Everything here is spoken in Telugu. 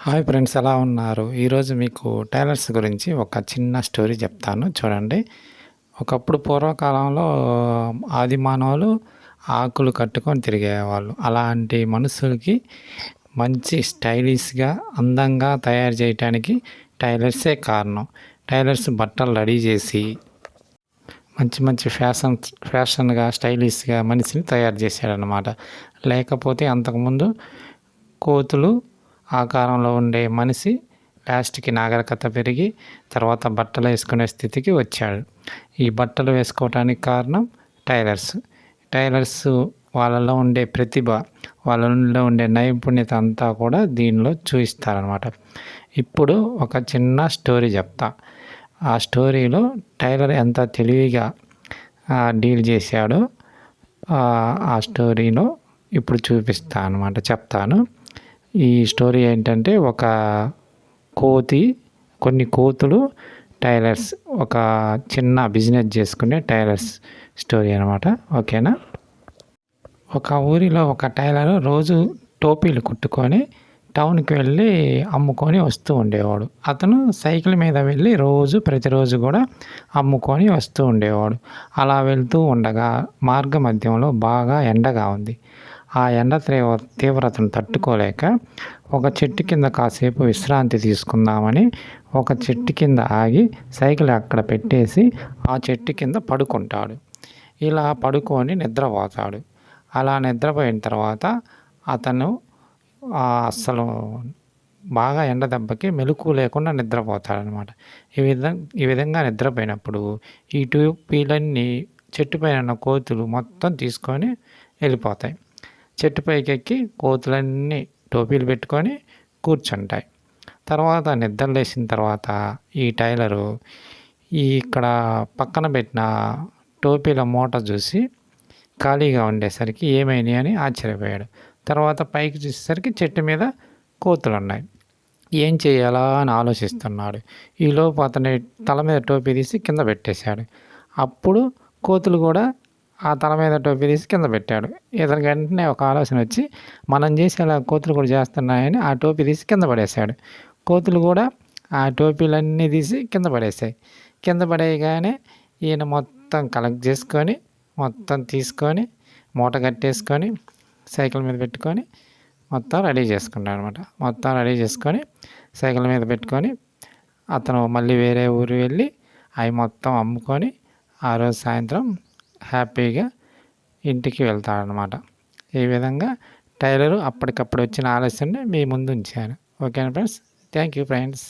హాయ్ ఫ్రెండ్స్, ఎలా ఉన్నారు? ఈరోజు మీకు టైలర్స్ గురించి ఒక చిన్న స్టోరీ చెప్తాను చూడండి. ఒకప్పుడు పూర్వకాలంలో ఆది మానవులు ఆకులు కట్టుకొని తిరిగేవాళ్ళు. అలాంటి మనుషులకి మంచి స్టైలిష్‌గా, అందంగా తయారు చేయటానికి టైలర్సే కారణం. టైలర్స్ బట్టలు రెడీ చేసి మంచి మంచి ఫ్యాషన్‌గా, స్టైలిష్‌గా మనిషిని తయారు చేశాడనమాట. లేకపోతే అంతకుముందు కోతులు ఆకారంలో ఉండే మనిషి లాస్ట్‌కి నాగరికత పెరిగి తర్వాత బట్టలు వేసుకునే స్థితికి వచ్చాడు. ఈ బట్టలు వేసుకోవటానికి కారణం టైలర్స్. టైలర్స్ వాళ్ళలో ఉండే ప్రతిభ, వాళ్ళలో ఉండే నైపుణ్యత అంతా కూడా దీనిలో చూయిస్తారనమాట. ఇప్పుడు ఒక చిన్న స్టోరీ చెప్తా. ఆ స్టోరీలో టైలర్ ఎంత తెలివిగా డీల్ చేశాడో ఆ స్టోరీలో ఇప్పుడు చూపిస్తా అనమాట, చెప్తాను. ఈ స్టోరీ ఏంటంటే కొన్ని కోతులు టైలర్స్ ఒక చిన్న బిజినెస్ చేసుకునే టైలర్స్ స్టోరీ అనమాట. ఓకేనా? ఒక ఊరిలో ఒక టైలర్ రోజు టోపీలు కుట్టుకొని టౌన్కి వెళ్ళి అమ్ముకొని వస్తూ ఉండేవాడు. అతను సైకిల్ మీద వెళ్ళి ప్రతిరోజు కూడా అమ్ముకొని వస్తూ ఉండేవాడు. అలా వెళ్తూ ఉండగా మార్గ మధ్యంలో బాగా ఎండగా ఉంది. ఆ ఎండ తీవ్రతను తట్టుకోలేక ఒక చెట్టు కింద కాసేపు విశ్రాంతి తీసుకుందామని ఒక చెట్టు కింద ఆగి సైకిల్ అక్కడ పెట్టేసి ఆ చెట్టు కింద పడుకుంటాడు. ఇలా పడుకొని నిద్రపోతాడు. అలా నిద్రపోయిన తర్వాత అతను అస్సలు బాగా ఎండ దెబ్బకి మెలకువ లేకుండా నిద్రపోతాడనమాట. ఈ విధంగా నిద్రపోయినప్పుడు ఈ టోపీలన్నీ చెట్టు పైన ఉన్న కోతులు మొత్తం తీసుకొని వెళ్ళిపోతాయి. చెట్టు పైకి ఎక్కి కోతులన్నీ టోపీలు పెట్టుకొని కూర్చుంటాయి. తర్వాత నిద్ర లేచిన తర్వాత ఈ టైలరు ఇక్కడ పక్కన పెట్టిన టోపీల మూట చూసి ఖాళీగా ఉండేసరికి ఏమైనాయి అని ఆశ్చర్యపోయాడు. తర్వాత పైకి చూసేసరికి చెట్టు మీద కోతులు ఉన్నాయి. ఏం చేయాలా అని ఆలోచిస్తున్నాడు. ఈలోపు అతని తల మీద టోపీ తీసి కింద పెట్టేశాడు. అప్పుడు కోతులు కూడా ఆ తల మీద టోపీ తీసి కింద పెట్టాడు. ఇతనికి వెంటనే ఒక ఆలోచన వచ్చి మనం చేసేలా కోతులు కూడా చేస్తున్నాయని ఆ టోపీ తీసి కింద పడేశాడు. కోతులు కూడా ఆ టోపీలన్నీ తీసి కింద పడేసాయి. కింద పడేయగానే ఈయన మొత్తం కలెక్ట్ చేసుకొని మొత్తం తీసుకొని మూట కట్టేసుకొని సైకిల్ మీద పెట్టుకొని మొత్తం రెడీ చేసుకున్నాడు అనమాట. మొత్తం రెడీ చేసుకొని సైకిల్ మీద పెట్టుకొని అతను మళ్ళీ వేరే ఊరు వెళ్ళి అవి మొత్తం అమ్ముకొని ఆ రోజు సాయంత్రం హ్యాపీగా ఇంటికి వెళ్తాడనమాట. ఈ విధంగా టైలరు అప్పటికప్పుడు వచ్చిన ఆలస్యాన్ని మీ ముందు ఉంచాను. ఓకేనా ఫ్రెండ్స్? Thank you friends.